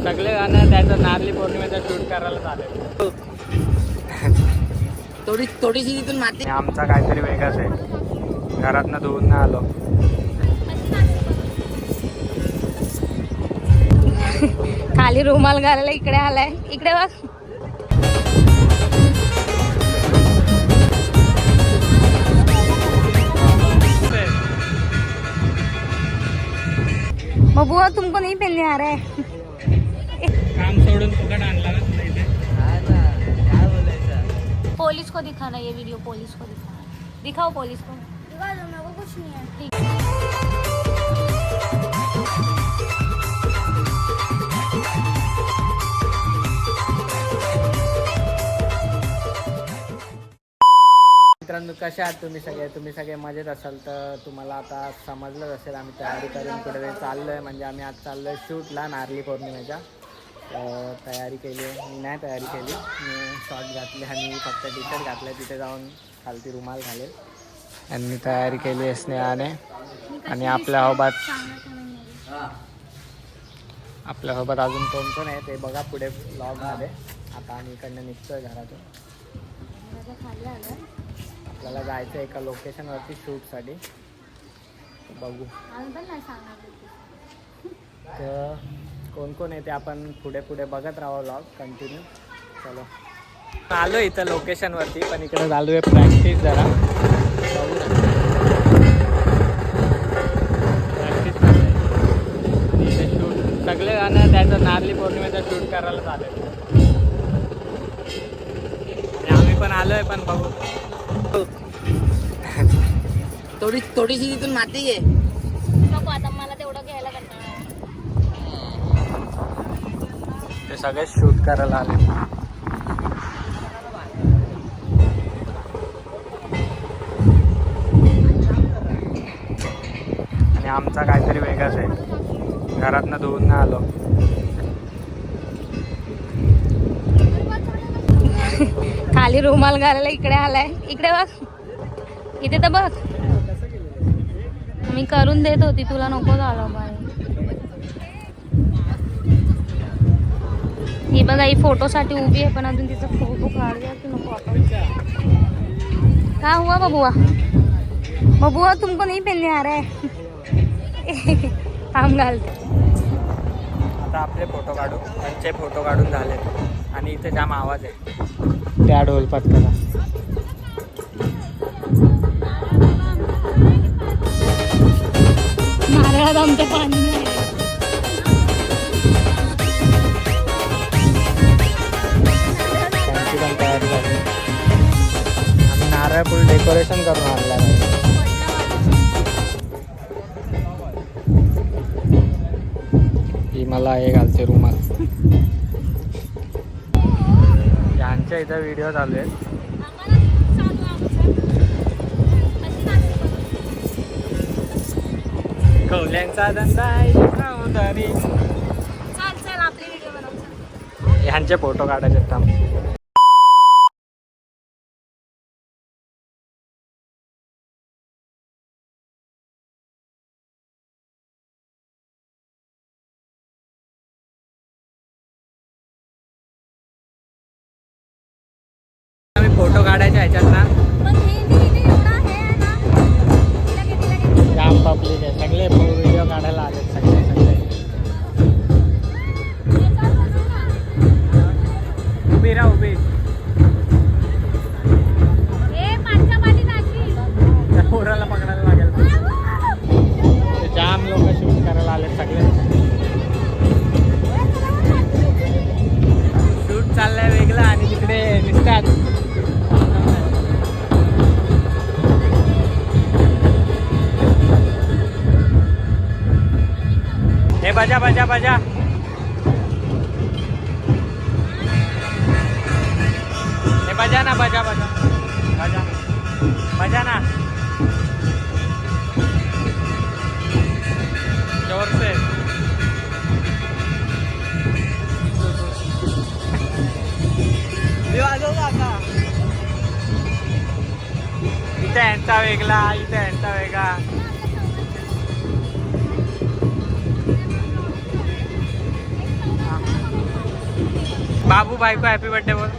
सगळे गाणं त्याचं नारळी पौर्णिमेचा शूट करायला चालेल. थोडीशी तिथून माती. आमचा काहीतरी वेगळाच आहे. घरातनं धुवून नाही आलो. खाली रुमाल घालायला इकडे आलाय. इकडे बघ. बबुआ तुमको नहीं पहनने आ रहा है. काम सोडून फुकट आणला ना तुला इथे. काय बोलायचं. पुलिस को दिखाना ये वीडियो. पुलिस को दिखाना. दिखाओ पुलिस को. दिखा दो. मेरे को कुछ नहीं है. ठीक. मित्रांनो कशा आहात तुम्ही सगळे मजेत असाल तर तुम्हाला आता समजलंच असेल आम्ही तयारी करून पुढे चाललो आहे. म्हणजे आम्ही आज चाललो आहे शूटला नारळी पौर्णिमेच्या. तयारी केली आहे. मी नाही तयारी केली. मी शॉर्ट घातले आणि फक्त टी शर्ट घातलं. तिथे जाऊन खालती रुमाल घालेल. आणि मी तयारी केली आहे स्नेहाने. आणि आपल्यासोबत अजून कोण कोण आहे ते बघा पुढे ब्लॉगमध्ये. आता आम्ही इकडनं निघतो आहे घरातून. आपल्याला जायचं आहे एका लोकेशनवरती शूटसाठी. बघू तर कोण कोण आहे ते आपण पुढे पुढे बघत राहावं व्लॉग कंटिन्यू. चलो आलो इथं लोकेशनवरती. पण इकडे चालू आहे प्रॅक्टिस जरा. बघू प्रॅक्टिस इथे शूट सगळे गाणं त्याचं नारळी पौर्णिमेचा शूट करायला चालेल. आणि आम्ही पण आलो आहे. पण बघू थोडीशी तिथून माती आहे. नको आता मला तेवढं घ्यायला कंटाळा. ते सगळे शूट करायला आले. आणि आमचा काहीतरी वेगळाच आहे. घरातनं धुवून नाही आलो. खाली रुमाल घालायला इकडे आलाय. इकडे बघ. इथे तर बघ. मी करून देत होती तुला नको झालं बाय. ही बघा ही फोटोसाठी उभी आहे पण अजून तिचा फोटो काढूया की नको आपण. का हुआ बबुआ तुमको नहीं पहनने आ रहा है. थांब घालते. आता आपले फोटो काढू. त्यांचे फोटो काढून झाले. आणि इथे जाम आवाज आहे त्या ढोल पथकाला. नारळात आमचं पाणी नाही. त्यांची पण तयारी झाली. आम्ही नारळ फुल डेकोरेशन करून आणला आहे. ही मला हे घालते रुमाल. यांच्या इथं व्हिडिओ चालू आहेत. कौल्यांचा धंदा आहे. ह्यांचे फोटो काढायचे थांब. आम्ही फोटो काढायच्या ह्याच्यात ना जाम पब्लिक आहे. सगळे व्हिडिओ काढायला आले. सगळे उभी राहा उभी. पोराला पकडायला लागेल. जाम लोक शूट करायला आले. सगळे शूट चाललंय वेगळं आणि तिकडे दिसतात. हे बजा बजा बजा. हे बजा ना बजा बजा बजा बजा ना जोर से. इथे यांचा वेगळा. इथे यांचा वेगळा. बाबू बायको हॅपी बर्थडे बोल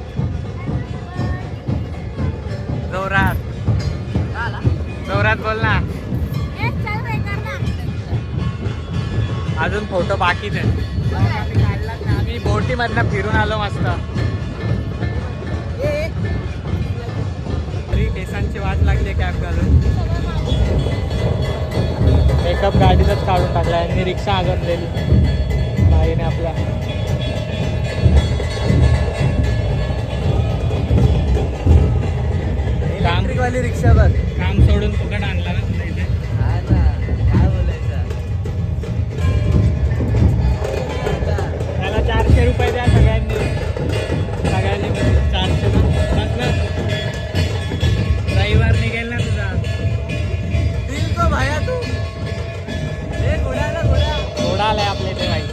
जोरात जोरात बोल ना. अजून फोटो बाकीच आहे. आम्ही बोटी मधनं फिरून आलो मस्त. तरी केसांची वाट लागली कॅब घालून. मेकअप गाडीतच काढून टाकला आणि रिक्षा आगून दिली बाईने आपल्या. इलेक्ट्रिकवाली रिक्षा बघ. काम सोडून फुकट आणला ना तुला इथे. काय बोलायचं. त्याला 400 रुपये द्या सगळ्यांनी. सगळ्यांनी मिळून 400 बस ना. रविवार निघेल ना तुझा. दिल को भाया तू. घोड्याला घोडा. घोडा आलाय आपल्या इथे बाई.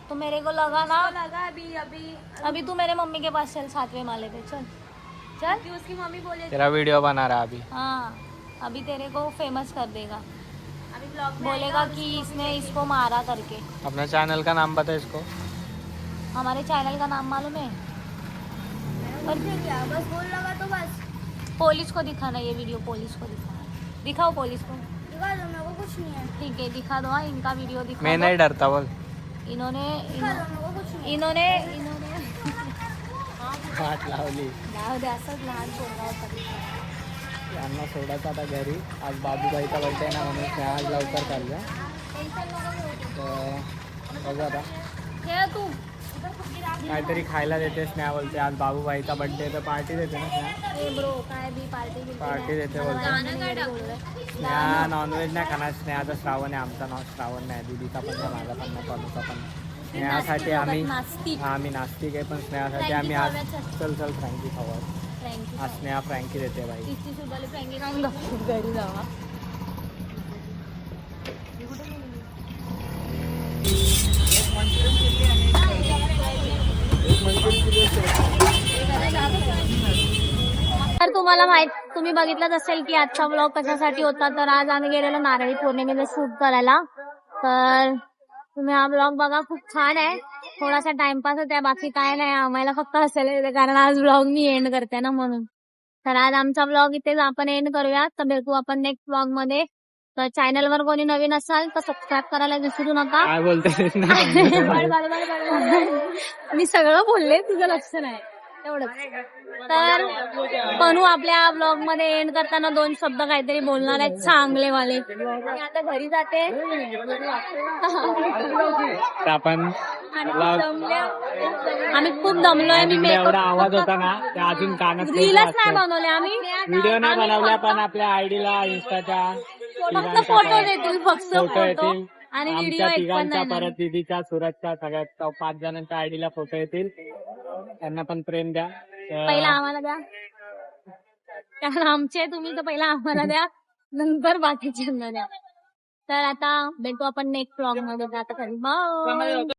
तो मेरे को लगा ना अभी तू मेरे मम्मी के पास चल 7वें माले पे चल चल. उसकी मम्मी बोले तेरा वीडियो बना रहा अभी. हाँ अभी तेरे को फेमस कर देगा. अभी ब्लॉग बोलेगा कि इसने इसको मारा करके. अपना चैनल का नाम बता इसको. हमारे चैनल का नाम मालूम है. क्या बस बोल लगा तो बस. पुलिस को दिखाना ये वीडियो. पुलिस को दिखाना. दिखाओ पुलिस को. दिखा दो मेरे को कुछ नहीं है. ठीक है दिखा दो. हाँ इनका वीडियो दिखा मैं दो. नहीं डरता बोल. इन्होंने वाट लावली. जाऊ दे असंच लहान पोरगा होता. यांना सोडायचं आता घरी. आज बाबूबाईचा बर्थडे ना म्हणून त्या आज लवकर चालल्या. तर बघू आता खेळ तू. काहीतरी खायला देते. स्नेहा बोलते आज बाबूबाईचा बर्थडे तर पार्टी देते ना स्नेहा. ए ब्रो काय बी पार्टी देते बोलते. स्नेहा नॉनव्हेज नाही खाणार. स्नेहाचा श्रावण आहे. आमचा नाव श्रावण नाही. दीदीचा पण नाही. माझा पण नाही. पलूचा पण नाही. स्नेहासाठी आम्ही नास्तिक आहे. पण स्नेहासाठी आम्ही आज चल फ्रँकी खाऊ. आज स्नेहा फ्रँकी देते बाई. घरी जावा. तर तुम्ही बघितलंच असेल की आजचा ब्लॉग कशासाठी होता. तर आज आम्ही गेलेलो नारळी पौर्णिमेला शूट करायला. तर तुम्ही हा ब्लॉग बघा. खूप छान आहे. थोडासा टाइमपास आहे. बाकी काय नाही. आम्हाला फक्त हसायला येते कारण आज ब्लॉग मी एंड करते ना म्हणून. तर आज आमचा ब्लॉग इथेच आपण एंड करूया. तर भेटू आपण नेक्स्ट ब्लॉग मध्ये. तर चॅनलवर कोणी नवीन असाल तर सबस्क्राईब करायला विसरू नका. काय बोलते मी सगळं बोलले तुझं लक्ष नाही एवढंच. तर बनू आपल्या ब्लॉग मध्ये एंड करताना 2 शब्द काहीतरी बोलणार आहेत चांगले वाले. मी आता घरी जाते. आपण आम्ही खूप दमलोय. मी एवढा आवाज होता ना ते अजून कानात रीलच नाही बनवले आम्ही. व्हिडिओ नाही बनवल्या पण आपल्या आयडीला इंस्टाच्या फक्त फोटो देतील. फक्त फोटो येतील. आणि व्हिडिओ आमच्या एक पण तिघांच्या नाही. परत दीदीच्या सुरतच्या सगळ्यात 5 जणांच्या आयडीला फोटो येतील. त्यांना पण प्रेम द्या. पहिला आम्हाला द्या कारण आमचे तुम्ही तर पहिला आम्हाला द्या नंतर बाकीच्यांना द्या. तर आता भेटू आपण नेक्स्ट ब्लॉग मध्ये. आता बाय.